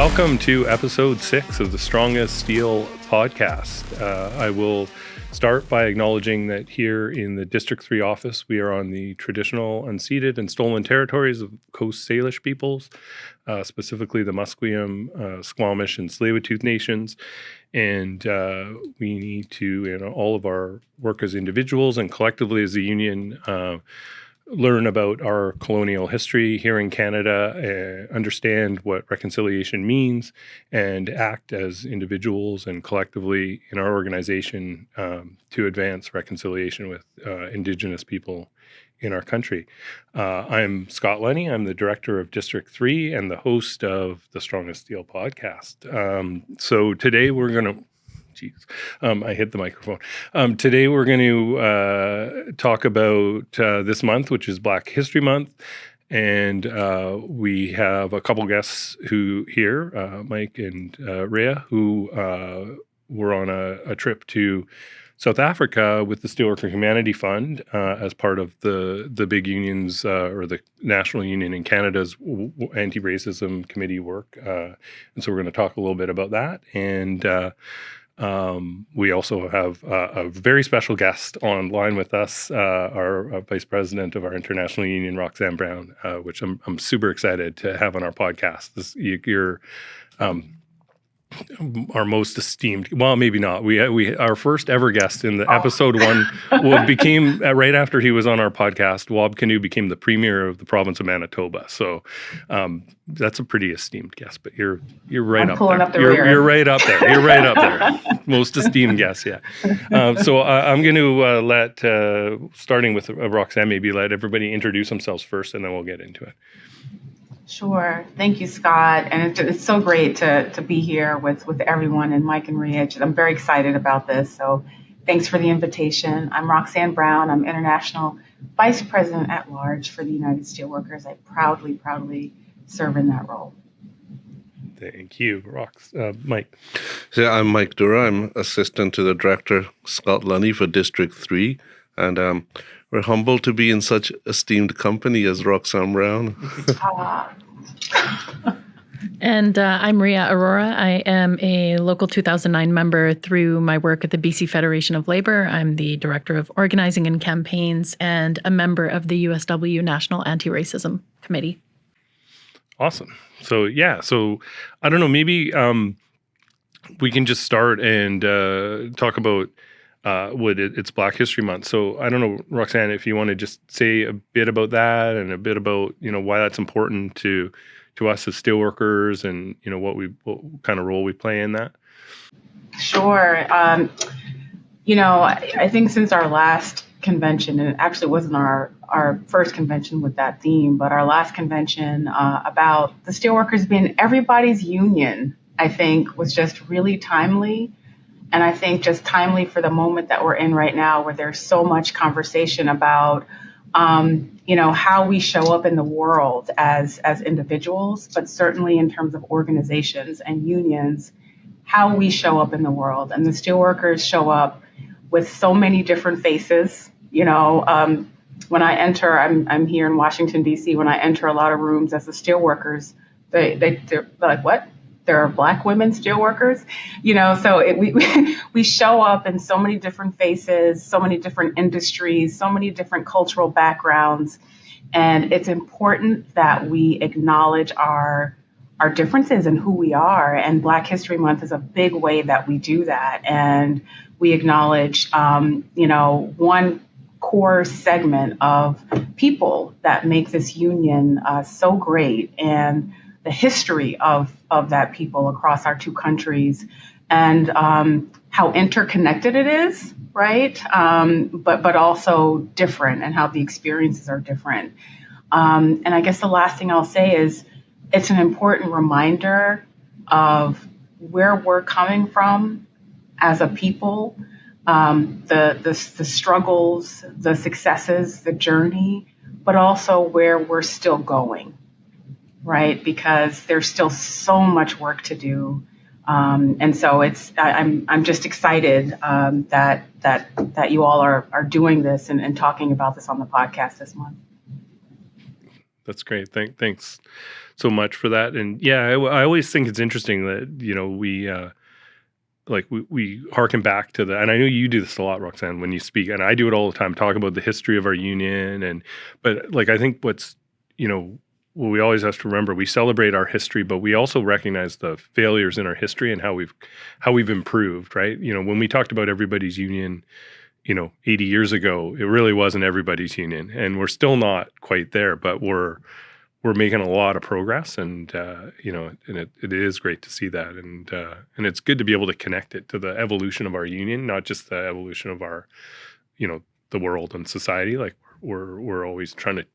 Welcome to episode 6 of the Strongest Steel Podcast. I will start by acknowledging that here in the District 3 office, we are on the traditional, unceded, and stolen territories of Coast Salish peoples, specifically the Musqueam, Squamish, and Tsleil-Waututh nations. And we need to, in all of our work as individuals and collectively as a union, learn about our colonial history here in Canada, understand what reconciliation means, and act as individuals and collectively in our organization to advance reconciliation with Indigenous people in our country. I'm Scott Lunny. I'm the director of District 3 and the host of the Strongest Steel Podcast. So today we're going to I hit the microphone. Today we're going to talk about this month, which is Black History Month. And we have a couple guests here, Mike and Reah, who were on a trip to South Africa with the Steelworkers Humanity Fund as part of the big unions or the National Union in Canada's Anti-Racism Committee work. And so we're going to talk a little bit about that. And we also have a very special guest online with us, our Vice-President of our International Union, Roxanne Brown, which I'm super excited to have on our podcast. You're our most esteemed, well, maybe not. We our first ever guest in the episode 1 became right after he was on our podcast. Wab Kinew became the premier of the province of Manitoba. So that's a pretty esteemed guest. But you're right up there. You're right up there. You're right up there. Most esteemed guest, yeah. So I'm going to let, starting with Roxanne, maybe let everybody introduce themselves first, and then we'll get into it. Sure. Thank you, Scott. And it's so great to be here with everyone and Mike and Reah. I'm very excited about this. So thanks for the invitation. I'm Roxanne Brown. I'm International Vice-President at Large for the United Steelworkers. I proudly serve in that role. Thank you, Mike. So I'm Mike Duhra. I'm assistant to the Director Scott Lunny for District 3. And we're humbled to be in such esteemed company as Roxanne Brown. And I'm Reah Arora. I am a Local 2009 member through my work at the BC Federation of Labor. I'm the Director of Organizing and Campaigns and a member of the USW International Anti-Racism Committee. Awesome. So I don't know, maybe we can just start and talk about it's Black History Month. So I don't know, Roxanne, if you want to just say a bit about that and a bit about, why that's important to us as steelworkers and, what kind of role we play in that. Sure. I think since our last convention, and it actually wasn't our first convention with that theme, but our last convention about the steelworkers being everybody's union, I think was just really timely. And I think just timely for the moment that we're in right now, where there's so much conversation about, how we show up in the world as individuals, but certainly in terms of organizations and unions, how we show up in the world. And the steelworkers show up with so many different faces. When I enter, I'm here in Washington, D.C. When I enter a lot of rooms as the steelworkers, they're like, what? There are Black women steelworkers, so we show up in so many different faces, so many different industries, so many different cultural backgrounds. And it's important that we acknowledge our differences and who we are. And Black History Month is a big way that we do that. And we acknowledge, one core segment of people that make this union so great, and the history of that people across our two countries, and how interconnected it is, right? But also different, and how the experiences are different. And I guess the last thing I'll say is it's an important reminder of where we're coming from as a people, the struggles, the successes, the journey, but also where we're still going. Right, because there's still so much work to do, and so I'm just excited that you all are doing this and talking about this on the podcast this month. That's great. Thanks. so much for that. And yeah, I always think it's interesting that, we harken back to and I know you do this a lot, Roxanne, when you speak, and I do it all the time, talk about the history of our union. But I think what we always have to remember, we celebrate our history, but we also recognize the failures in our history and how we've improved, right? When we talked about everybody's union, 80 years ago, it really wasn't everybody's union, and we're still not quite there, but we're making a lot of progress, and it is great to see that, and it's good to be able to connect it to the evolution of our union, not just the evolution of our, the world and society. Like we're always trying to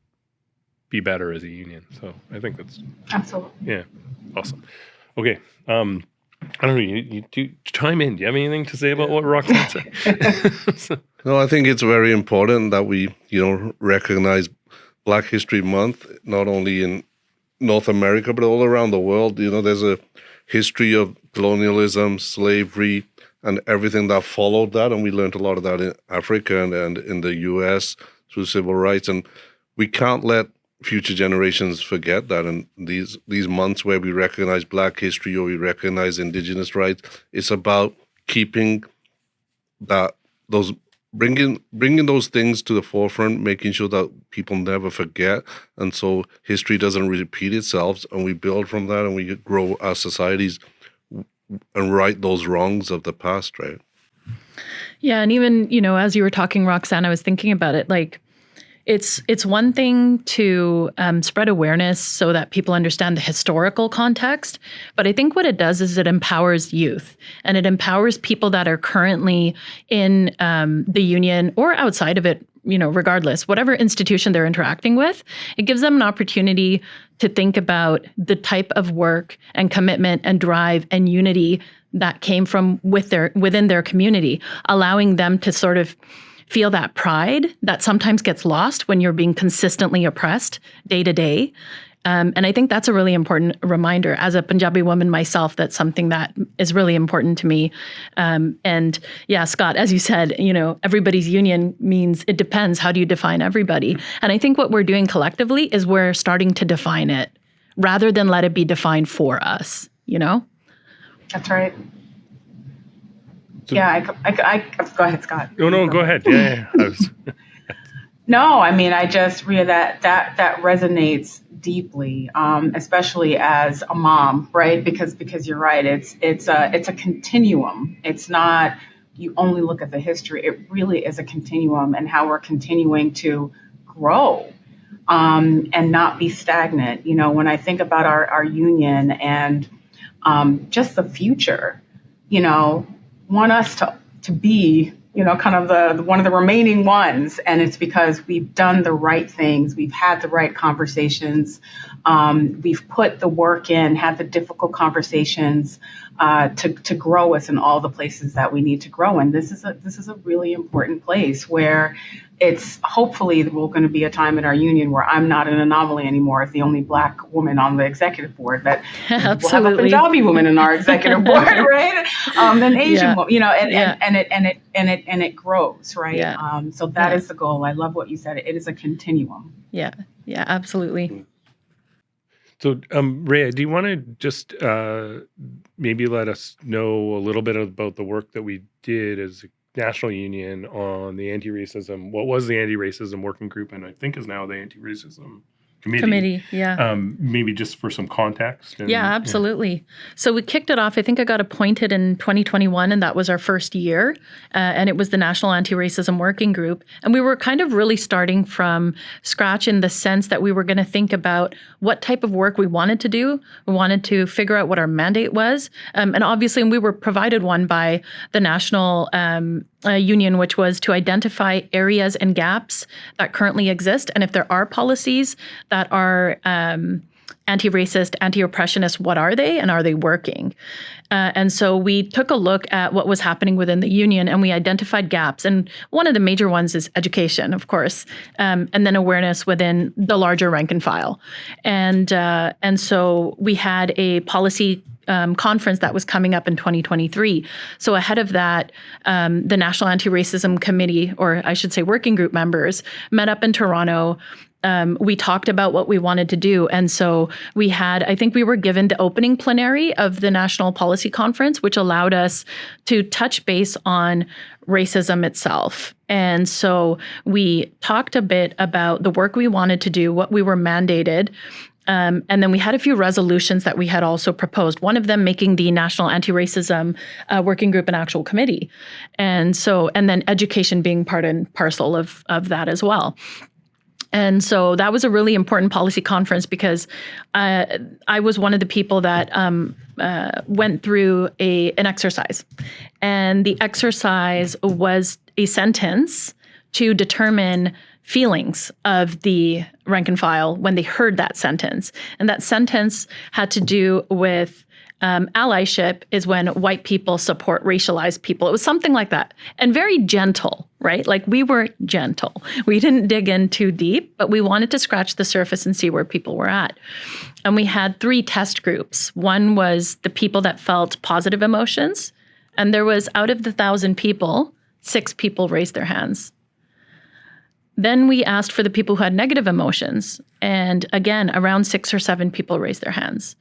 be better as a union. So I think that's absolutely awesome. Okay. I don't know, you chime in. Do you have anything to say about what Roxanne said? No, I think it's very important that we, recognize Black History Month, not only in North America, but all around the world. There's a history of colonialism, slavery, and everything that followed that. And we learned a lot of that in Africa and in the U.S. through civil rights. And we can't let future generations forget that. And these months where we recognize Black history or we recognize Indigenous rights, it's about keeping bringing those things to the forefront, making sure that people never forget. And so history doesn't repeat itself, and we build from that, and we grow our societies and right those wrongs of the past, right? Yeah, and even, as you were talking, Roxanne, I was thinking about it, like, it's one thing to spread awareness so that people understand the historical context, but I think what it does is it empowers youth, and it empowers people that are currently in the union or outside of it, regardless, whatever institution they're interacting with. It gives them an opportunity to think about the type of work and commitment and drive and unity that came from within their community, allowing them to sort of feel that pride that sometimes gets lost when you're being consistently oppressed day to day. And I think that's a really important reminder. As a Punjabi woman myself, that's something that is really important to me. And yeah, Scott, as you said, everybody's union means it depends. How do you define everybody? And I think what we're doing collectively is we're starting to define it rather than let it be defined for us, That's right. I go ahead, Scott. No, go ahead. Yeah. No, I mean, Rhea, that resonates deeply, especially as a mom, right? Because you're right. It's a continuum. It's not you only look at the history. It really is a continuum, and how we're continuing to grow and not be stagnant. When I think about our union and just the future, want us to be, kind of one of the remaining ones. And it's because we've done the right things. We've had the right conversations. We've put the work in, had the difficult conversations to grow us in all the places that we need to grow. And this is a really important place where it's hopefully we're going to be a time in our union where I'm not an anomaly anymore as the only Black woman on the executive board, but we'll have a Punjabi woman in our executive board, right? An Asian woman, and it grows, right? Yeah. So that is the goal. I love what you said. It is a continuum. Yeah, absolutely. So, Reah, do you want to just maybe let us know a little bit about the work that we did as a national union on the anti-racism, what was the anti-racism working group, and I think is now the anti-racism committee. Yeah. Maybe just for some context. Yeah, absolutely. Yeah. So we kicked it off. I think I got appointed in 2021, and that was our first year. And it was the National Anti-Racism Working Group. And we were kind of really starting from scratch in the sense that we were going to think about what type of work we wanted to do. We wanted to figure out what our mandate was. And obviously, we were provided one by the National Union, which was to identify areas and gaps that currently exist. And if there are policies that are anti-racist, anti-oppressionist, what are they, and are they working? And so we took a look at what was happening within the union, and we identified gaps. And one of the major ones is education, of course, and then awareness within the larger rank and file. And so we had a policy conference that was coming up in 2023. So ahead of that, the National Anti-Racism Committee, or I should say working group members, met up in Toronto we talked about what we wanted to do. And so I think we were given the opening plenary of the National Policy Conference, which allowed us to touch base on racism itself. And so we talked a bit about the work we wanted to do, what we were mandated. And then we had a few resolutions that we had also proposed, one of them making the National Anti-Racism Working Group an actual committee. And then education being part and parcel of that as well. And so that was a really important policy conference because I was one of the people that went through an exercise. And the exercise was a sentence to determine feelings of the rank and file when they heard that sentence. And that sentence had to do with allyship is when white people support racialized people. It was something like that. And very gentle, right? Like we were gentle. We didn't dig in too deep, but we wanted to scratch the surface and see where people were at. And we had 3 test groups. One was the people that felt positive emotions. And there was, out of the 1,000 people, 6 people raised their hands. Then we asked for the people who had negative emotions. And again, around 6 or 7 people raised their hands.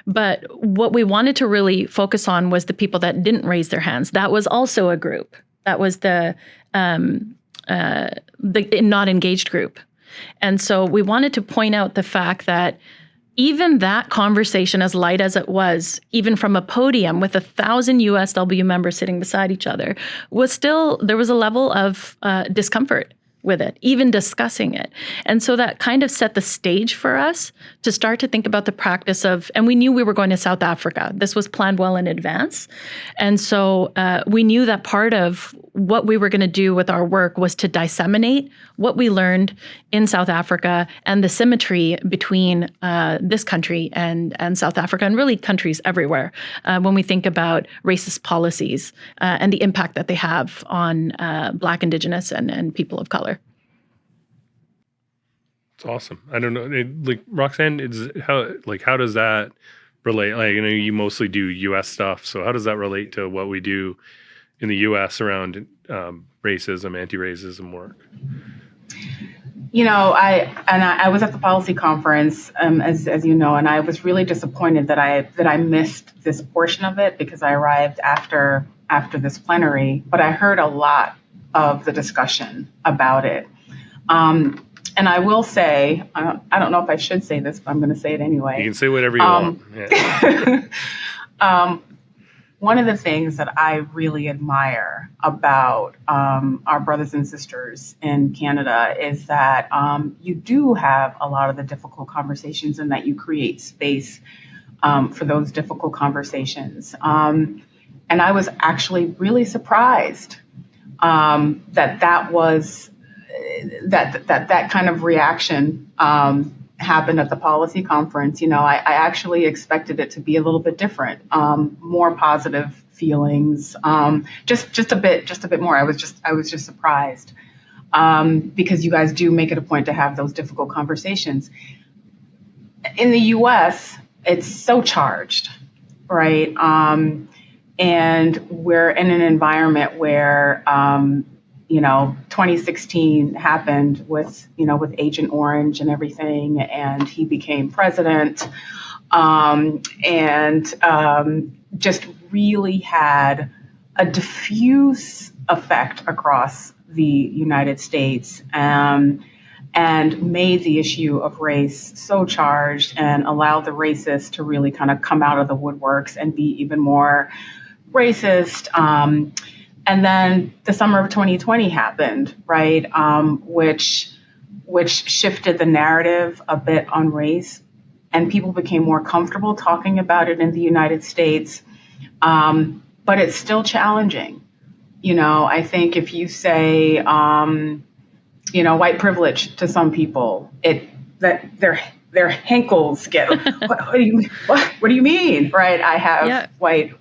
But what we wanted to really focus on was the people that didn't raise their hands. That was also a group. That was the not engaged group. And so we wanted to point out the fact that even that conversation, as light as it was, even from a podium with 1,000 USW members sitting beside each other, there was a level of discomfort with it, even discussing it. And so that kind of set the stage for us to start to think about the practice of, and we knew we were going to South Africa. This was planned well in advance. And so we knew that part of what we were going to do with our work was to disseminate what we learned in South Africa and the symmetry between this country and South Africa, and really countries everywhere, when we think about racist policies and the impact that they have on Black, Indigenous, and people of color. It's awesome. I don't know, like Roxanne, how does that relate? Like, you mostly do U.S. stuff, so how does that relate to what we do in the U.S. around racism, anti-racism work? I was at the policy conference, as you know, and I was really disappointed that I missed this portion of it because I arrived after this plenary. But I heard a lot of the discussion about it. And I will say, I don't know if I should say this, but I'm going to say it anyway. You can say whatever you want. Yeah. One of the things that I really admire about our brothers and sisters in Canada is that you do have a lot of the difficult conversations and that you create space for those difficult conversations. And I was actually really surprised that kind of reaction happened at the policy conference. I actually expected it to be a little bit different, more positive feelings, just a bit more. I was just surprised because you guys do make it a point to have those difficult conversations. In the U.S., it's so charged, right? And we're in an environment where 2016 happened with Agent Orange and everything, and he became president, and just really had a diffuse effect across the United States, and made the issue of race so charged and allowed the racists to really kind of come out of the woodworks and be even more racist. And then the summer of 2020 happened, right? Which shifted the narrative a bit on race, and people became more comfortable talking about it in the United States. But it's still challenging. I think if you say, white privilege to some people, that their hankles get, what do you mean? Right. I have white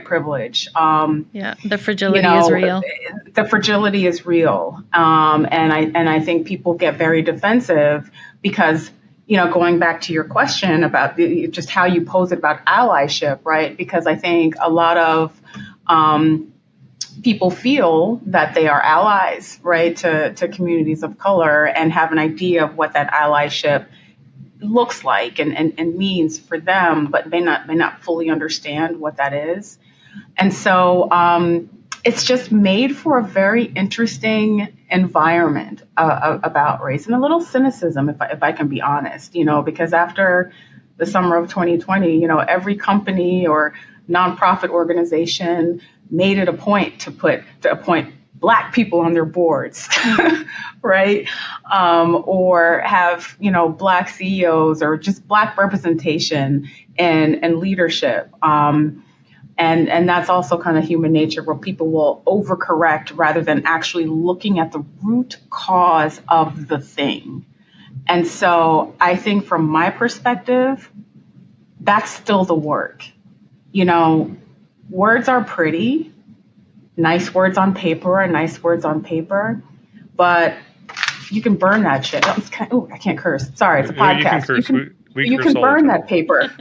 privilege. The fragility is real. The fragility is real. And I think people get very defensive because, going back to your question about just how you pose it about allyship, right? Because I think a lot of, people feel that they are allies, right, to communities of color and have an idea of what that allyship looks like and means for them, but may not fully understand what that is. And so it's just made for a very interesting environment about race and a little cynicism, if I can be honest, because after the summer of 2020, every company or nonprofit organization made it a point to appoint Black people on their boards, right? Or have, Black CEOs or just Black representation and leadership. And that's also kind of human nature, where people will overcorrect rather than actually looking at the root cause of the thing. And so I think from my perspective, that's still the work. Words are pretty. Nice words on paper are nice words on paper, but you can burn that shit. I can't curse. Sorry, it's a podcast. You can curse. We you curse can burn that paper.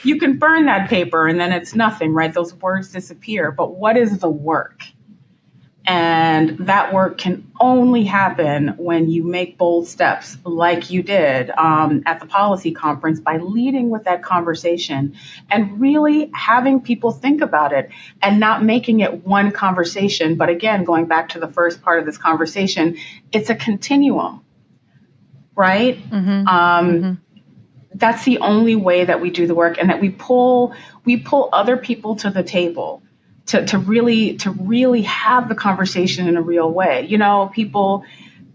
You can burn that paper and then it's nothing, right? Those words disappear. But what is the work? And that work can only happen when you make bold steps like you did at the policy conference by leading with that conversation and really having people think about it and not making it one conversation. But again, going back to the first part of this conversation, it's a continuum, right? That's the only way that we do the work, and that we pull other people to the table. To really have the conversation in a real way. People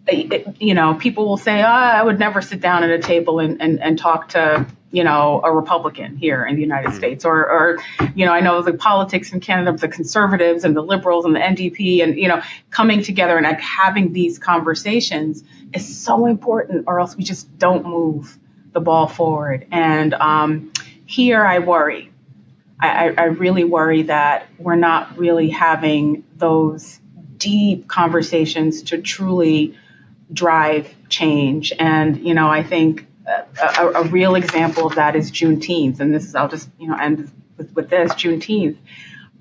will say, I would never sit down at a table and talk to, a Republican here in the United States, or I know the politics in Canada of the Conservatives and the Liberals and the NDP and, coming together and having these conversations is so important, or else we just don't move the ball forward. And here I worry. I really worry that we're not really having those deep conversations to truly drive change. And, I think a real example of that is Juneteenth. And I'll just, end with this, Juneteenth,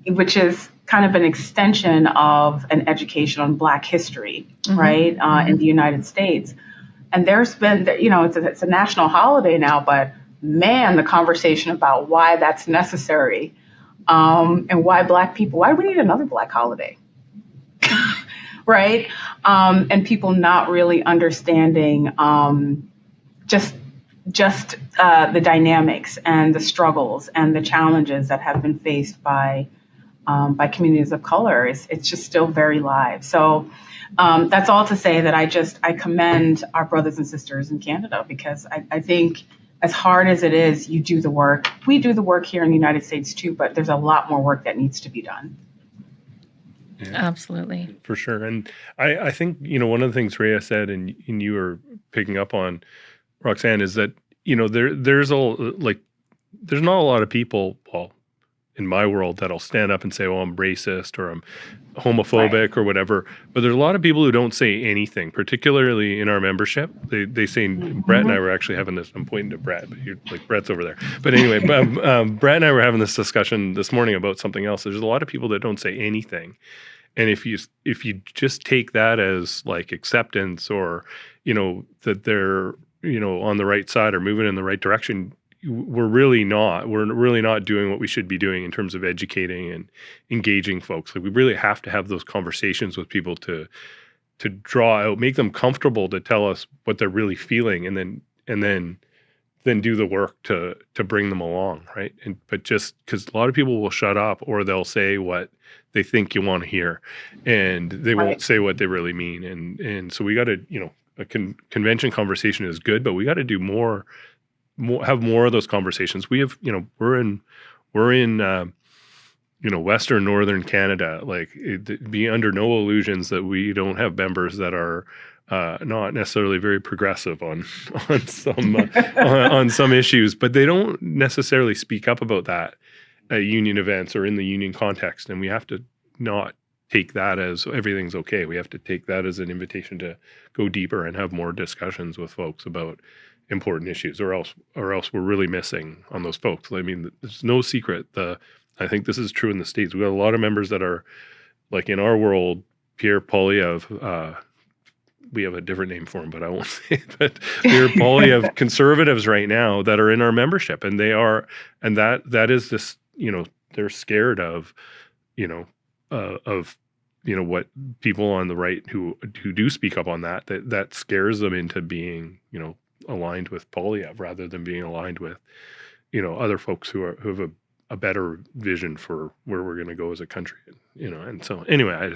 which is kind of an extension of an education on Black history, right, in the United States. And there's been, it's a national holiday now, but man, the conversation about why that's necessary, and why do we need another Black holiday? Right? And people not really understanding just the dynamics and the struggles and the challenges that have been faced by communities of color. It's just still very live. So that's all to say that I commend our brothers and sisters in Canada, because I think, as hard as it is, you do the work. We do the work here in the United States too, but there's a lot more work that needs to be done. Yeah, absolutely. For sure. And I think, one of the things Reah said, and you were picking up on, Roxanne, is that, there's not a lot of people, in my world, that'll stand up and say, I'm racist or I'm homophobic or whatever. But there's a lot of people who don't say anything, particularly in our membership. They say, Brett and I were actually having this, I'm pointing to Brett, but Brett's over there. But anyway, Brett and I were having this discussion this morning about something else. There's a lot of people that don't say anything. And if you just take that as like acceptance, or, that they're, on the right side or moving in the right direction, we're really not doing what we should be doing in terms of educating and engaging folks. Like, we really have to have those conversations with people to draw out, make them comfortable to tell us what they're really feeling, and then do the work to bring them along, right? But just because a lot of people will shut up, or they'll say what they think you want to hear, and they won't say what they really mean. And so we got to, a convention conversation is good, but we got to do more, have more of those conversations. We have, we're in Western Northern Canada. Like, be under no illusions that we don't have members that are not necessarily very progressive on some issues, but they don't necessarily speak up about that at union events or in the union context. And we have to not take that as everything's okay. We have to take that as an invitation to go deeper and have more discussions with folks about important issues, or else we're really missing on those folks. I mean, there's no secret the I think this is true in the States. We got a lot of members that are, like in our world, Pierre Poilievre, we have a different name for him, but I won't say it. But Pierre Poilievre conservatives right now that are in our membership, and they are, and that is this, they're scared of, what people on the right who do speak up on that scares them into being, aligned with Poilievre rather than being aligned with, other folks who have a better vision for where we're going to go as a country, And so anyway,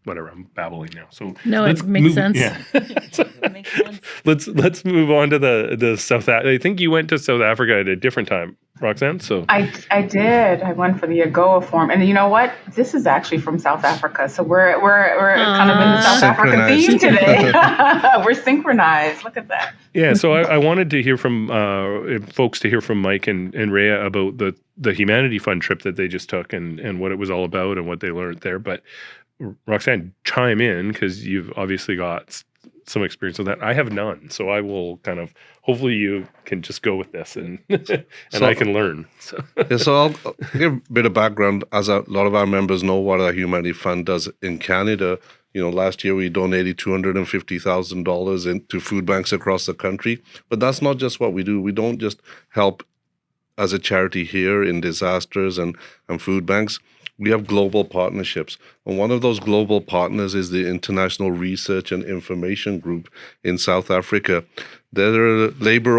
I'm babbling now. So no, it makes sense. Yeah. It makes sense. Let's move on to the South. I think you went to South Africa at a different time, Roxanne. So I did. I went for the AGOA forum, and you know what? This is actually from South Africa, so we're kind of in the South African theme today. We're synchronized. Look at that. Yeah. So I wanted to hear from folks to hear from Mike and Reah about the Humanity Fund trip that they just took and what it was all about and what they learned there. But Roxanne, chime in because you've obviously got some experience with that. I have none, so I will kind of. Hopefully, you can just go with this and I can learn. So. So I'll give a bit of background. As a lot of our members know, what our Humanity Fund does in Canada. Last year we donated $250,000 into food banks across the country. But that's not just what we do. We don't just help as a charity here in disasters and food banks. We have global partnerships. And one of those global partners is the International Research and Information Group in South Africa. They're a labor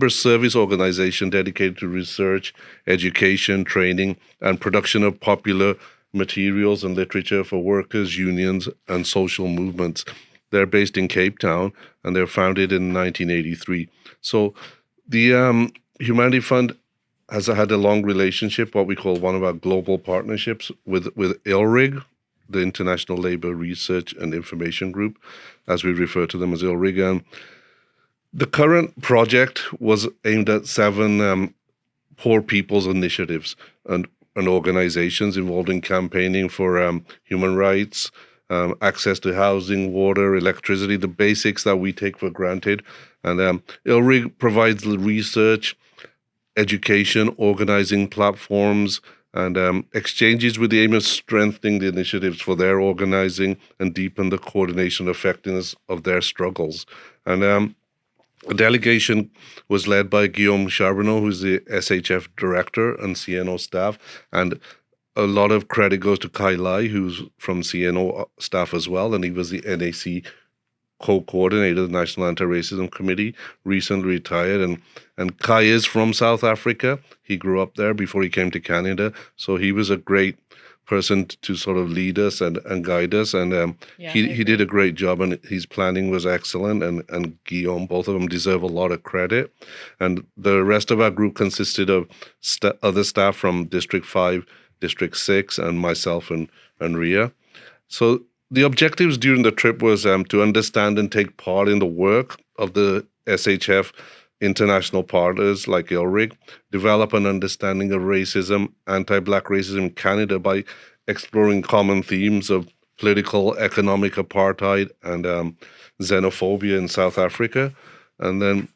service organization dedicated to research, education, training, and production of popular materials and literature for workers, unions, and social movements. They're based in Cape Town, and they're founded in 1983. So the Humanity Fund has had a long relationship, what we call one of our global partnerships with ILRIG, the International Labour Research and Information Group, as we refer to them as ILRIG. The current project was aimed at 7 poor people's initiatives and organizations involved in campaigning for human rights, access to housing, water, electricity, the basics that we take for granted. And ILRIG provides the research, education, organizing platforms, and exchanges with the aim of strengthening the initiatives for their organizing and deepen the coordination and effectiveness of their struggles. And a delegation was led by Guillaume Charbonneau, who's the SHF director and CNO staff, and a lot of credit goes to Kai Lai, who's from CNO staff as well, and he was the NAC co-coordinator of the National Anti-Racism Committee, recently retired. And Kai is from South Africa. He grew up there before he came to Canada. So he was a great person to sort of lead us and guide us. And he did a great job, and his planning was excellent. And Guillaume, both of them deserve a lot of credit. And the rest of our group consisted of other staff from District 5, District 6, and myself and Reah. So the objectives during the trip was to understand and take part in the work of the SHF international partners like ILRIG, develop an understanding of racism, anti-Black racism in Canada by exploring common themes of political, economic apartheid and xenophobia in South Africa, and then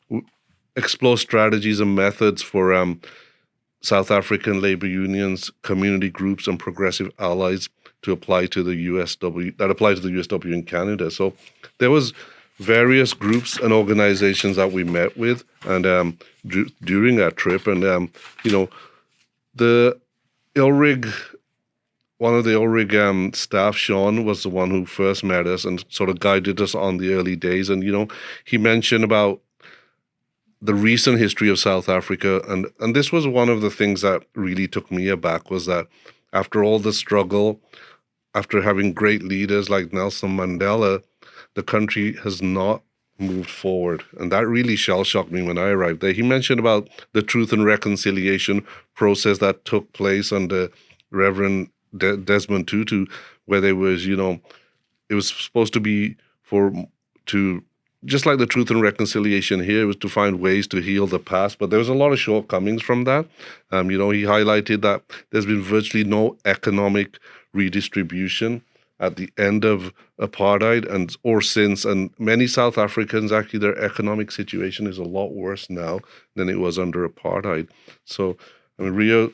explore strategies and methods for South African labor unions, community groups, and progressive allies to apply to the USW in Canada. So there was various groups and organizations that we met with and during that trip. And, the ILRIG, one of the ILRIG staff, Sean, was the one who first met us and sort of guided us on the early days. And, he mentioned about the recent history of South Africa. And this was one of the things that really took me aback, was that after all the struggle, after having great leaders like Nelson Mandela, the country has not moved forward. And that really shell-shocked me when I arrived there. He mentioned about the Truth and Reconciliation process that took place under Reverend Desmond Tutu, where there was, it was supposed to be just like the Truth and Reconciliation here, it was to find ways to heal the past. But there was a lot of shortcomings from that. He highlighted that there's been virtually no economic redistribution at the end of apartheid or since. And many South Africans, actually, their economic situation is a lot worse now than it was under apartheid. So, Reah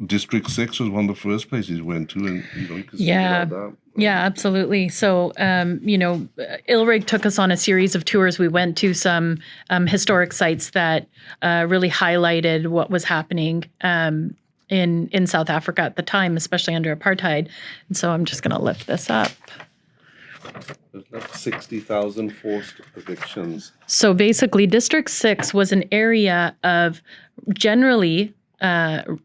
District 6 was one of the first places you went to, and you can speak about that. Yeah, absolutely. So, ILRIG took us on a series of tours. We went to some historic sites that really highlighted what was happening in South Africa at the time, especially under apartheid. And so I'm just going to lift this up. There's like 60,000 forced evictions. So basically, District 6 was an area of generally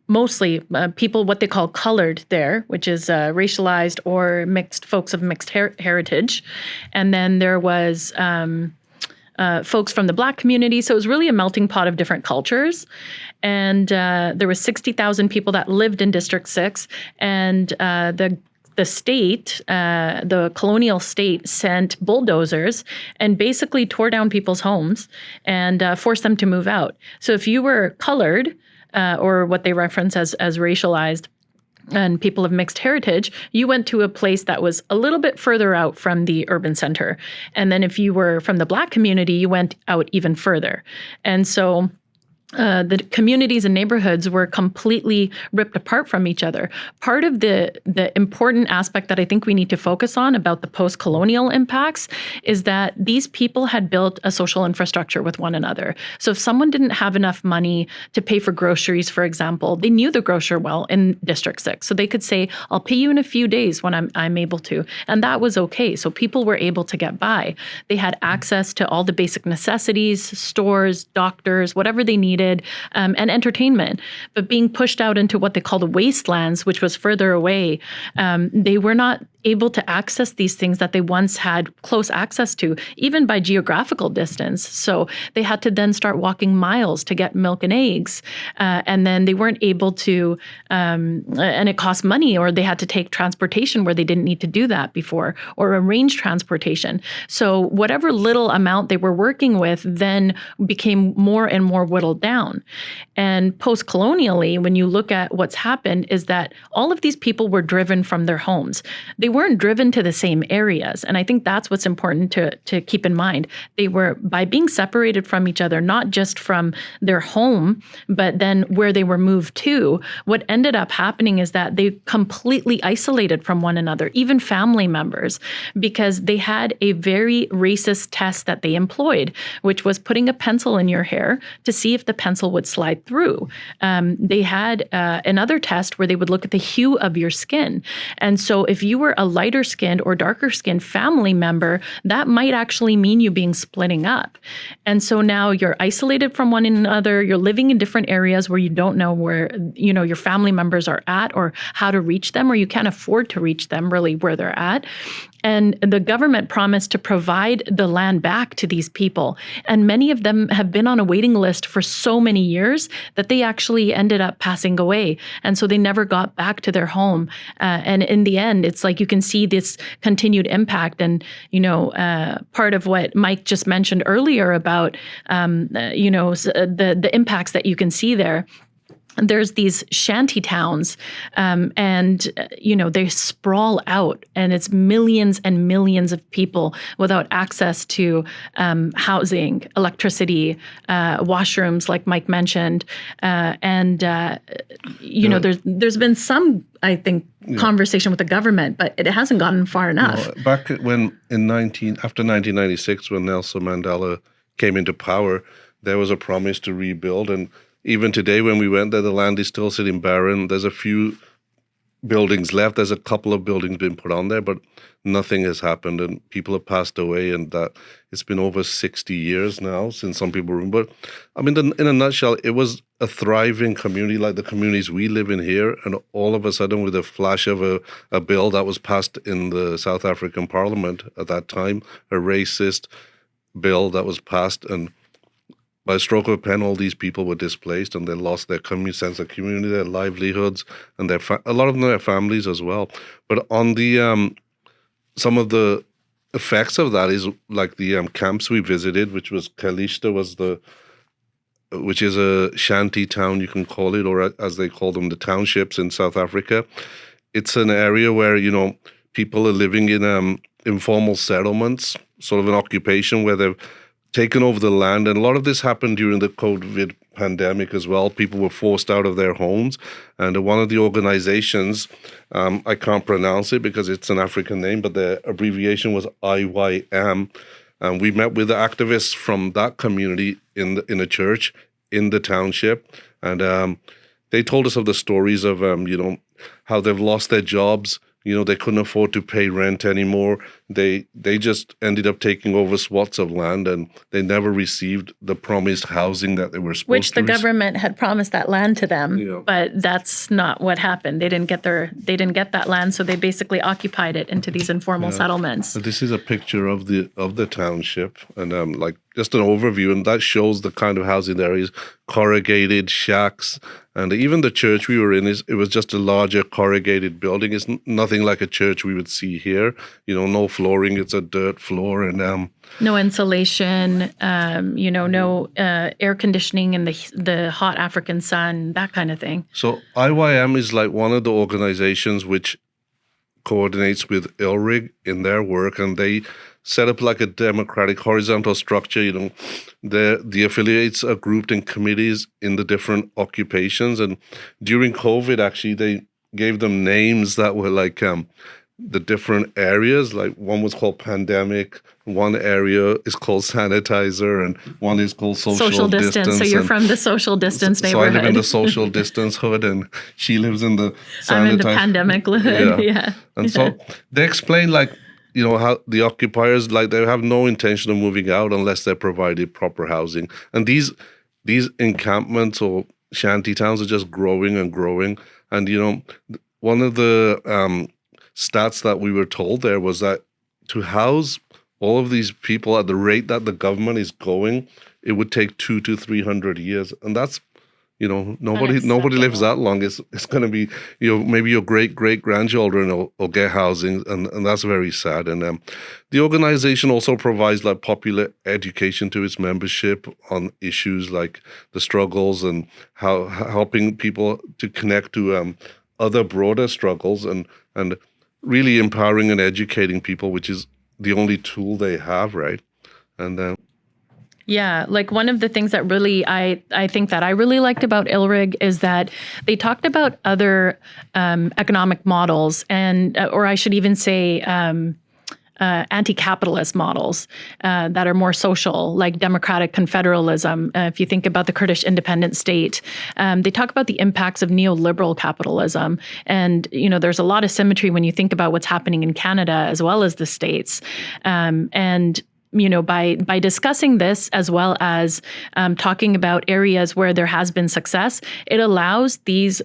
mostly people, what they call colored there, which is racialized or mixed folks of mixed heritage. And then there was folks from the Black community. So it was really a melting pot of different cultures. And there was 60,000 people that lived in District 6. And the state, the colonial state, sent bulldozers and basically tore down people's homes and forced them to move out. So if you were colored, or what they reference as racialized, and people of mixed heritage, you went to a place that was a little bit further out from the urban center. And then if you were from the Black community, you went out even further. And so the communities and neighborhoods were completely ripped apart from each other. Part of the important aspect that I think we need to focus on about the post-colonial impacts is that these people had built a social infrastructure with one another. So if someone didn't have enough money to pay for groceries, for example, they knew the grocer well in District 6. So they could say, I'll pay you in a few days when I'm able to. And that was okay. So people were able to get by. They had access to all the basic necessities, stores, doctors, whatever they needed. And entertainment, but being pushed out into what they call the wastelands, which was further away, they were not able to access these things that they once had close access to, even by geographical distance. So they had to then start walking miles to get milk and eggs. And then they weren't able to, and it cost money, or they had to take transportation where they didn't need to do that before, or arrange transportation. So whatever little amount they were working with then became more and more whittled down. And post-colonially, when you look at what's happened, is that all of these people were driven from their homes. They weren't driven to the same areas. And I think that's what's important to keep in mind. They were, by being separated from each other, not just from their home, but then where they were moved to, what ended up happening is that they completely isolated from one another, even family members, because they had a very racist test that they employed, which was putting a pencil in your hair to see if the pencil would slide through. They had another test where they would look at the hue of your skin. And so if you were a lighter skinned or darker skinned family member, that might actually mean you being splitting up. And so now you're isolated from one another, you're living in different areas where you don't know where, your family members are at or how to reach them, or you can't afford to reach them really where they're at. And the government promised to provide the land back to these people. And many of them have been on a waiting list for so many years that they actually ended up passing away. And so they never got back to their home. And in the end, it's like you can see this continued impact. And, part of what Mike just mentioned earlier about, the impacts that you can see there. There's these shanty towns, and they sprawl out, and it's millions and millions of people without access to housing, electricity, washrooms, like Mike mentioned, there's been some, I think, conversation with the government, but it hasn't gotten far enough. No, back when after 1996, when Nelson Mandela came into power, there was a promise to rebuild, and even today, when we went there, the land is still sitting barren. There's a few buildings left. There's a couple of buildings been put on there, but nothing has happened, and people have passed away. And that it's been over 60 years now since some people were. But I mean, in a nutshell, it was a thriving community like the communities we live in here. And all of a sudden, with a flash of a bill that was passed in the South African Parliament at that time, a racist bill that was passed, and by a stroke of a pen, all these people were displaced, and they lost their sense of community, their livelihoods, and a lot of them their families as well. But on the some of the effects of that is like the camps we visited, which was Kalishta, which is a shanty town, you can call it, or as they call them, the townships in South Africa. It's an area where people are living in informal settlements, sort of an occupation where they've taken over the land. And a lot of this happened during the COVID pandemic as well. People were forced out of their homes. And one of the organizations, I can't pronounce it because it's an African name, but the abbreviation was IYM. And we met with the activists from that community in a church in the township. And they told us of the stories of, how they've lost their jobs. They couldn't afford to pay rent anymore. They just ended up taking over swaths of land, and they never received the promised housing that they were supposed to. Which the government had promised that land to them, but that's not what happened. They didn't get that land, so they basically occupied it into these informal settlements. So this is a picture of the township, and just an overview, and that shows the kind of housing there is: corrugated shacks. And even the church we were in, it was just a larger corrugated building. It's nothing like a church we would see here. No flooring, it's a dirt floor. And no insulation, no air conditioning in the hot African sun, that kind of thing. So IYM is like one of the organizations which coordinates with ILRIG in their work, and they set up like a democratic horizontal structure. The affiliates are grouped in committees in the different occupations. And during COVID, actually, they gave them names that were like the different areas. Like one was called pandemic, one area is called sanitizer, and one is called social distance. So you're from the social distance neighborhood. So I live in the social distance hood, and she lives in the sanitizer. I'm in the pandemic hood, yeah. And so they explain how the occupiers, they have no intention of moving out unless they're provided proper housing. And these encampments or shanty towns are just growing and growing. And, one of the stats that we were told there was that to house all of these people at the rate that the government is going, it would take 200 to 300 years. And that's, nobody lives that long. It's going to be, maybe your great-great-grandchildren will get housing, and that's very sad. And the organization also provides popular education to its membership on issues like the struggles and how helping people to connect to other broader struggles and really empowering and educating people, which is the only tool they have, right? And yeah, one of the things that really I think that I really liked about ILRIG is that they talked about other economic models or I should even say anti-capitalist models that are more social, like democratic confederalism. If you think about the Kurdish independent state, they talk about the impacts of neoliberal capitalism. And, there's a lot of symmetry when you think about what's happening in Canada as well as the States. And by discussing this as well as talking about areas where there has been success, it allows these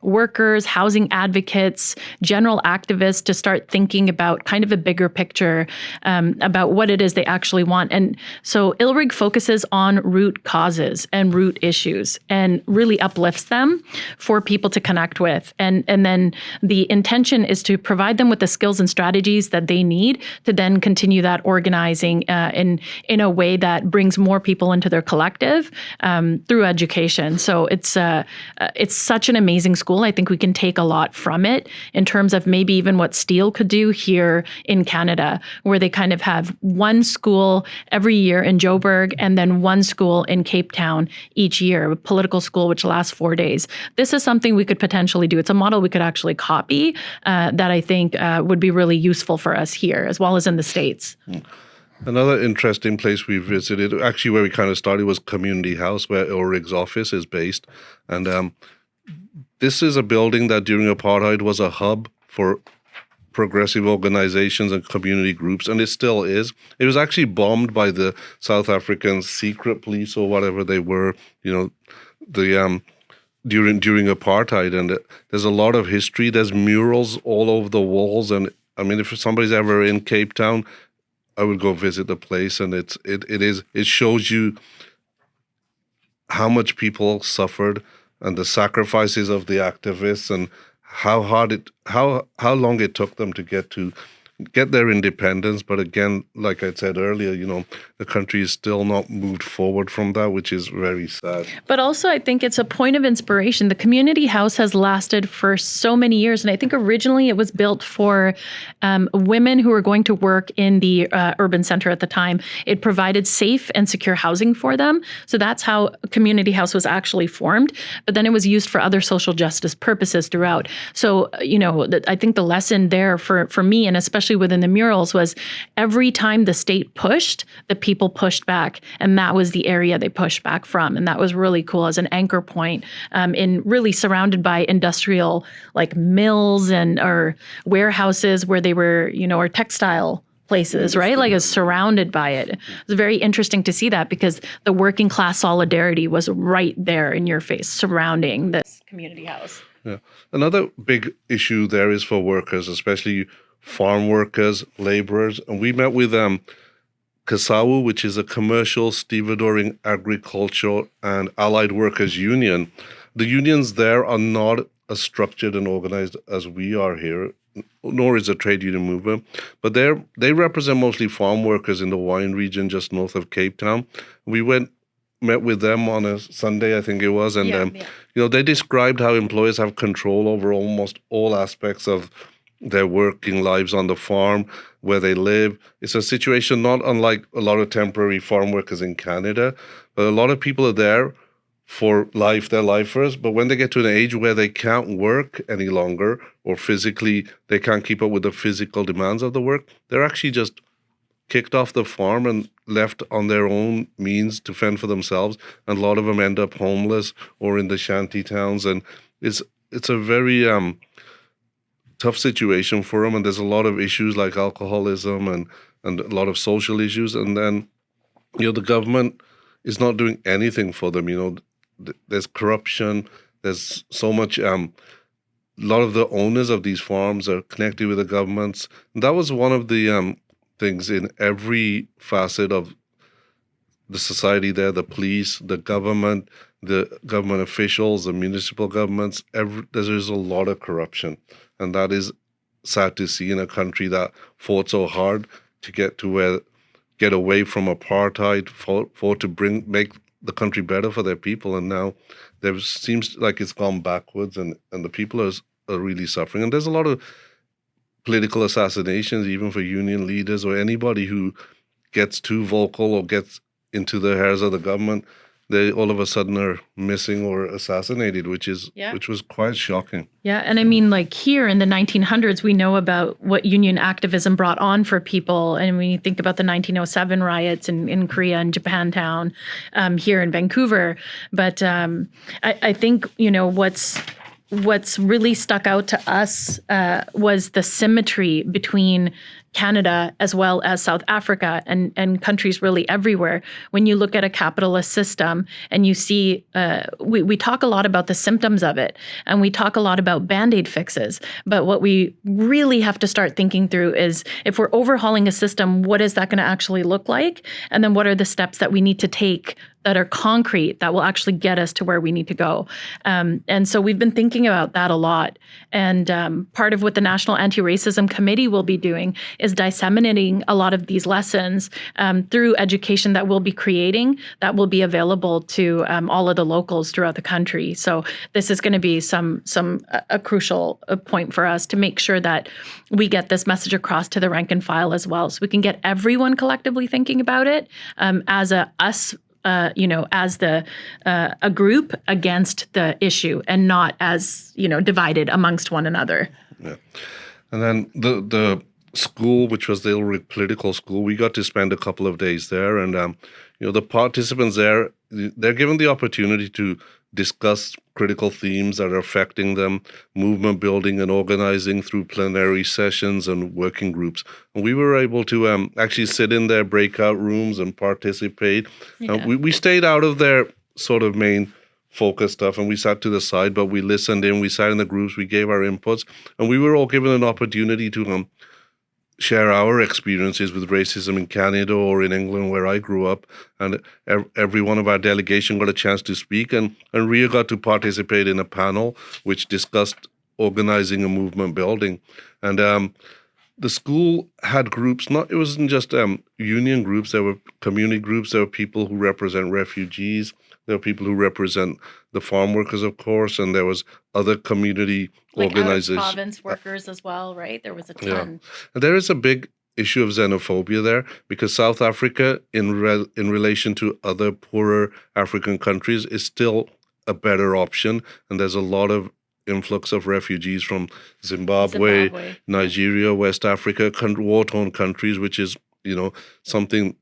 workers, housing advocates, general activists to start thinking about kind of a bigger picture about what it is they actually want. And so ILRIG focuses on root causes and root issues and really uplifts them for people to connect with. And then the intention is to provide them with the skills and strategies that they need to then continue that organizing in a way that brings more people into their collective through education. So it's such an amazing school. I think we can take a lot from it in terms of maybe even what Steel could do here in Canada, where they kind of have one school every year in Joburg and then one school in Cape Town each year, a political school which lasts 4 days. This is something we could potentially do. It's a model we could actually copy that I think would be really useful for us here as well as in the States. Another interesting place we visited, actually where we kind of started, was Community House, where ILRIG's office is based. And this is a building that during apartheid was a hub for progressive organizations and community groups, and it still is. It was actually bombed by the South African secret police or whatever they were, during apartheid. And there's a lot of history. There's murals all over the walls. And I mean, if somebody's ever in Cape Town, I would go visit the place, and it shows you how much people suffered and the sacrifices of the activists and how long it took them to get to get their independence. But again, like I said earlier, the country is still not moved forward from that, which is very sad. But also, I think it's a point of inspiration. The community house has lasted for so many years. And I think originally it was built for women who were going to work in the urban center at the time. It provided safe and secure housing for them. So that's how a community house was actually formed. But then it was used for other social justice purposes throughout. So, I think the lesson there for me, and especially within the murals, was every time the state pushed, the people pushed back. And that was the area they pushed back from. And that was really cool as an anchor point in really surrounded by industrial like mills or warehouses where they were, or textile places, right? Like it's surrounded by it. It was very interesting to see that because the working class solidarity was right there in your face surrounding this community house. Yeah. Another big issue there is for workers, especially farm workers, laborers. And we met with CASAU, which is a commercial stevedoring agricultural and allied workers union. The unions there are not as structured and organized as we are here, nor is a trade union movement, but they represent mostly farm workers in the wine region just north of Cape Town. We met with them on a Sunday, I think it was, and they described how employers have control over almost all aspects of their working lives on the farm, where they live. It's a situation not unlike a lot of temporary farm workers in Canada, but a lot of people are there for life, they're lifers, but when they get to an age where they can't work any longer or physically they can't keep up with the physical demands of the work, they're actually just kicked off the farm and left on their own means to fend for themselves. And a lot of them end up homeless or in the shanty towns. And it's a very tough situation for them. And there's a lot of issues like alcoholism and a lot of social issues. And then, the government is not doing anything for them. There's corruption. There's so much. A lot of the owners of these farms are connected with the governments. And that was one of the things in every facet of the society there, the police, the government officials, the municipal governments. There's a lot of corruption. And that is sad to see in a country that fought so hard to get away from apartheid, fought to make the country better for their people. And now there seems like it's gone backwards and the people are really suffering. And there's a lot of political assassinations, even for union leaders or anybody who gets too vocal or gets into the hairs of the government. They all of a sudden are missing or assassinated, which was quite shocking. Yeah, and I mean, like here in the 1900s, we know about what union activism brought on for people. And when you think about the 1907 riots in Korea and Japantown, here in Vancouver. But I think, what's really stuck out to us was the symmetry between Canada as well as South Africa and countries really everywhere. When you look at a capitalist system and you see, we talk a lot about the symptoms of it and we talk a lot about Band-Aid fixes. But what we really have to start thinking through is if we're overhauling a system, what is that going to actually look like? And then what are the steps that we need to take that are concrete that will actually get us to where we need to go. And so we've been thinking about that a lot. And part of what the National Anti-Racism Committee will be doing is disseminating a lot of these lessons through education that we'll be creating that will be available to all of the locals throughout the country. So this is going to be a crucial point for us to make sure that we get this message across to the rank and file as well, so we can get everyone collectively thinking about it as a group against the issue and not as, divided amongst one another. Yeah. And then the school, which was the Ulrich Political School, we got to spend a couple of days there. And, the participants there, they're given the opportunity to discuss critical themes that are affecting them, movement building and organizing through plenary sessions and working groups. And we were able to actually sit in their breakout rooms and participate. Yeah. We stayed out of their sort of main focus stuff and we sat to the side, but we listened in, we sat in the groups, we gave our inputs, and we were all given an opportunity to share our experiences with racism in Canada or in England where I grew up. And every one of our delegation got a chance to speak. And Reah got to participate in a panel which discussed organizing and movement building. And the school had groups. It wasn't just union groups. There were community groups. There were people who represent refugees. There were people who represent the farm workers, of course, and there was other community organizations. Out of province workers as well, right? There was a ton. Yeah. And there is a big issue of xenophobia there because South Africa, in relation to other poorer African countries, is still a better option. And there's a lot of influx of refugees from Zimbabwe, Nigeria, West Africa, war-torn countries, which is, something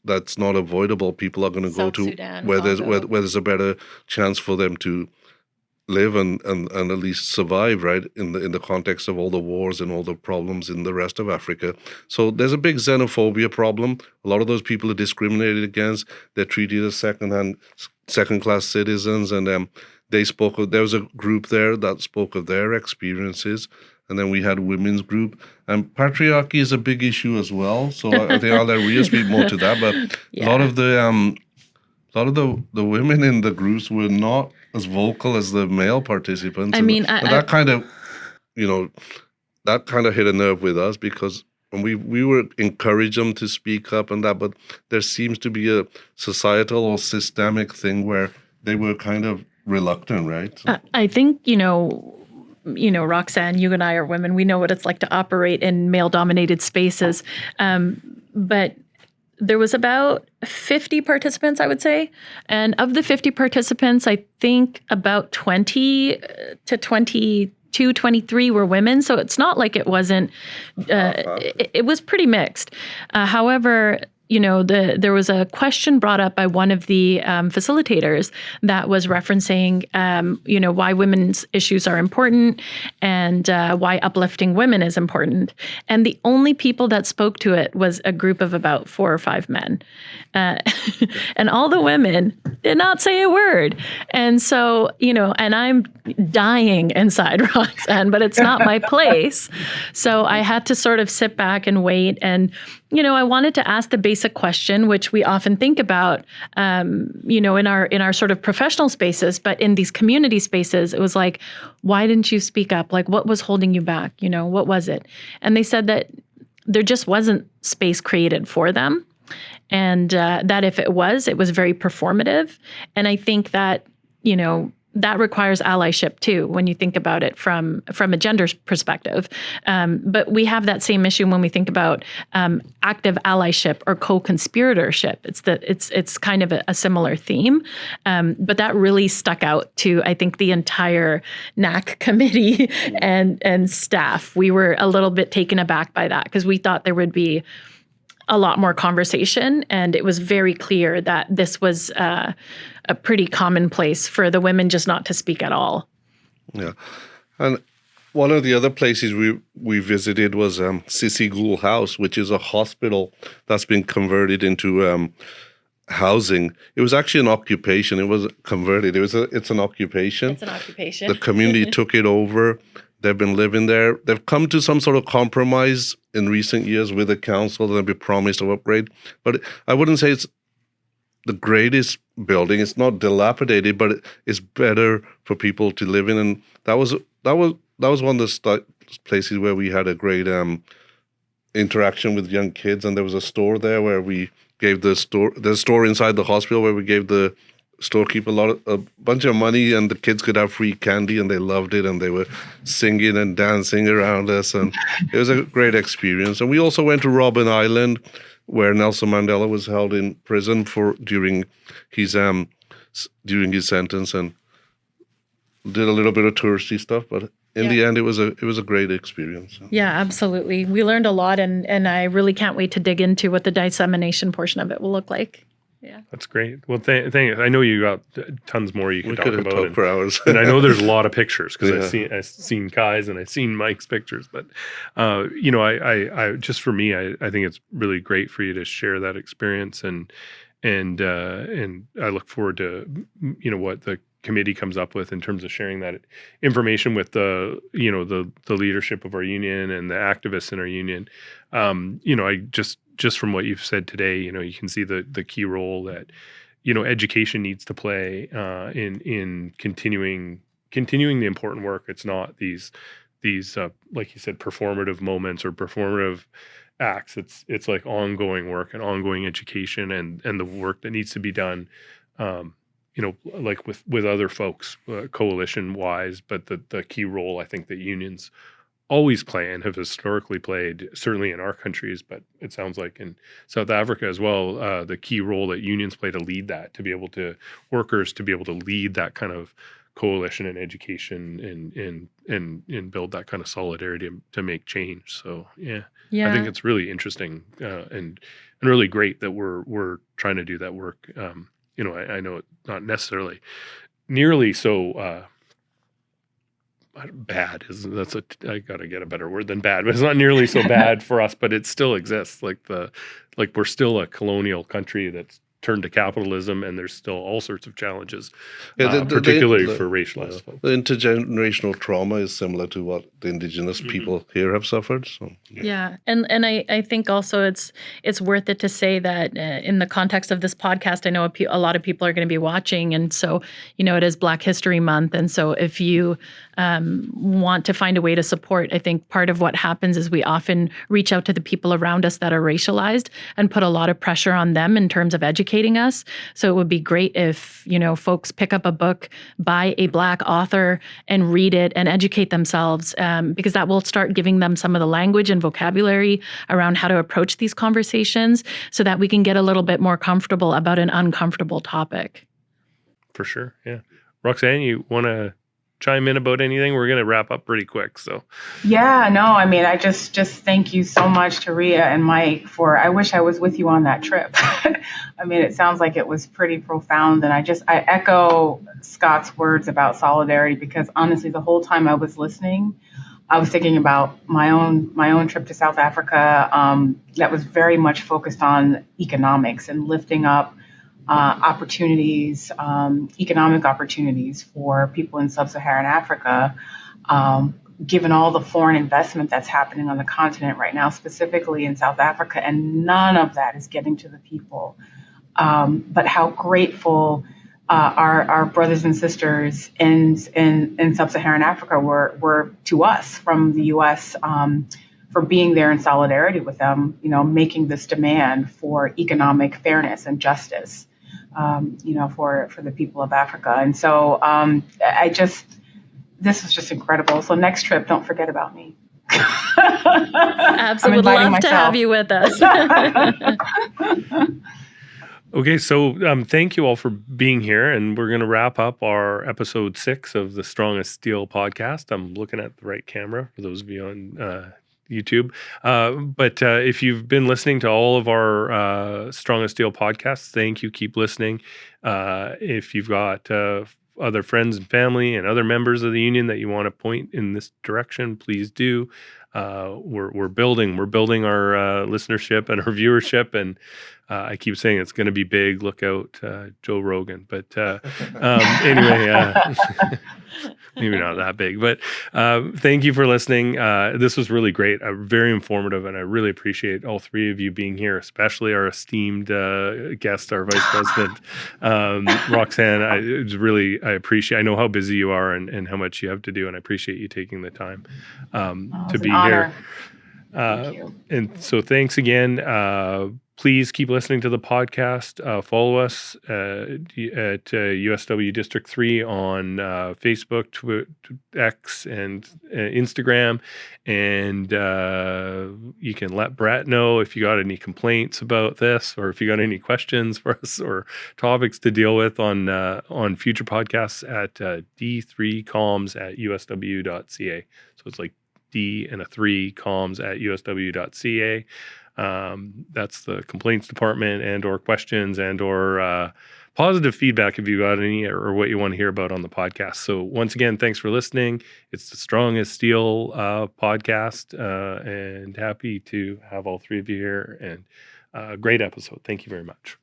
that's not avoidable. People are going to go to Sudan, where there's a better chance for them to live and at least survive, right, in the context of all the wars and all the problems in the rest of Africa. So there's a big xenophobia problem. A lot of those people are discriminated against. They're treated as second-class citizens, and there was a group there that spoke of their experiences. And then we had women's group, and patriarchy is a big issue as well. So I think I'll let Reah speak more to that. But Yeah. a lot of the women in the groups were not as vocal as the male participants. And that kind of hit a nerve with us because we were encourage them to speak up and that, but there seems to be a societal or systemic thing where they were kind of reluctant, right? I think, Roxanne, you and I are women. We know what it's like to operate in male-dominated spaces. But there was about 50 participants, I would say. And of the 50 participants, I think about 20 to 22, 23 were women. So it's not like it wasn't, it was pretty mixed. However, there was a question brought up by one of the facilitators that was referencing, why women's issues are important and why uplifting women is important. And the only people that spoke to it was a group of about 4 or 5 men. And all the women did not say a word. And so, and I'm dying inside, Roxanne, but it's not my place. So I had to sort of sit back and wait. And, I wanted to ask the basic question, which we often think about, in our sort of professional spaces, but in these community spaces, it was like, why didn't you speak up? Like, what was holding you back? What was it? And they said that there just wasn't space created for them. And that if it was very performative. And I think that, that requires allyship too, when you think about it from a gender perspective. But we have that same issue when we think about active allyship or co-conspiratorship. It's kind of a similar theme. But that really stuck out to, I think, the entire NAC committee and staff. We were a little bit taken aback by that because we thought there would be a lot more conversation, and it was very clear that this was a pretty commonplace for the women just not to speak at all. Yeah, and one of the other places we visited was Sissy Gould House, which is a hospital that's been converted into housing. It was actually an occupation. It was converted. It's an occupation. It's an occupation. The community took it over. They've been living there. They've come to some sort of compromise in recent years with the council. They've been promised an upgrade. But I wouldn't say it's the greatest building. It's not dilapidated, but it's better for people to live in. And that was one of the places where we had a great interaction with young kids. And there was a store there where we gave there's a store inside the hospital where we gave the storekeeper a bunch of money, and the kids could have free candy, and they loved it, and they were singing and dancing around us, and it was a great experience. And we also went to Robben Island, where Nelson Mandela was held in prison during his sentence, and did a little bit of touristy stuff, but in the end, it was a great experience. Yeah, absolutely. We learned a lot, and I really can't wait to dig into what the dissemination portion of it will look like. Yeah, that's great. Well, thank you. I know you got tons more you can talk about. Talk for hours. And I know there's a lot of pictures because I've seen Kai's and I've seen Mike's pictures. But I just for me, I think it's really great for you to share that experience, and I look forward to what the committee comes up with in terms of sharing that information with the leadership of our union and the activists in our union. I just from what you've said today, you can see the key role that, education needs to play in continuing the important work. It's not these these, like you said, performative moments or performative acts. It's like ongoing work and ongoing education and the work that needs to be done, like with other folks, coalition wise. But the key role I think that unions always play and have historically played, certainly in our countries, but it sounds like in South Africa as well, the key role that unions play to lead that, to be able to workers to be able to lead that kind of coalition and education and build that kind of solidarity to make change. So I think it's really interesting and really great that we're trying to do that work. I know it's not necessarily nearly so bad I gotta get a better word than bad, but it's not nearly so bad for us, but it still exists. Like we're still a colonial country that's turned to capitalism, and there's still all sorts of challenges, particularly for racialized folks. The intergenerational trauma is similar to what the Indigenous people here have suffered. So and I think also it's worth it to say that in the context of this podcast, I know a lot of people are going to be watching, and so it is Black History Month, and so if you want to find a way to support, I think part of what happens is we often reach out to the people around us that are racialized and put a lot of pressure on them in terms of educating us. So it would be great if, folks pick up a book by a Black author and read it and educate themselves, because that will start giving them some of the language and vocabulary around how to approach these conversations so that we can get a little bit more comfortable about an uncomfortable topic. For sure. Yeah. Roxanne, you want to chime in about anything? We're going to wrap up pretty quick. So I just thank you so much to Reah and Mike I wish I was with you on that trip. It sounds like it was pretty profound, and I echo Scott's words about solidarity, because honestly, the whole time I was listening, I was thinking about my own trip to South Africa that was very much focused on economics and lifting up opportunities, economic opportunities for people in sub-Saharan Africa, given all the foreign investment that's happening on the continent right now, specifically in South Africa, and none of that is getting to the people. But how grateful our brothers and sisters in sub-Saharan Africa were to us from the U.S. For being there in solidarity with them, making this demand for economic fairness and justice, for the people of Africa. And so this was just incredible. So next trip, don't forget about me. Absolutely. Would love to have you with us. Okay, so thank you all for being here, and we're going to wrap up our episode 6 of the Strongest Steel podcast. I'm looking at the right camera for those of you on YouTube. But if you've been listening to all of our Strongest Steel podcasts, thank you. Keep listening. If you've got other friends and family and other members of the union that you want to point in this direction, please do. We're building our listenership and our viewership, and I keep saying it's going to be big. Look out, Joe Rogan. But anyway, maybe not that big. But thank you for listening. This was really great, very informative, and I really appreciate all three of you being here, especially our esteemed guest, our Vice President, Roxanne. I appreciate. I know how busy you are and how much you have to do, and I appreciate you taking the time to be here. Thank you. And so thanks again. Please keep listening to the podcast. Follow us at USW District 3 on Facebook, X, and Instagram. And you can let Brett know if you got any complaints about this, or if you got any questions for us or topics to deal with on future podcasts at d3comms@usw.ca. So it's like D and a 3 comms at usw.ca. That's the complaints department and or questions and or positive feedback if you got any or what you want to hear about on the podcast. So once again, thanks for listening. It's the Strongest Steel podcast, and happy to have all three of you here, and great episode. Thank you very much.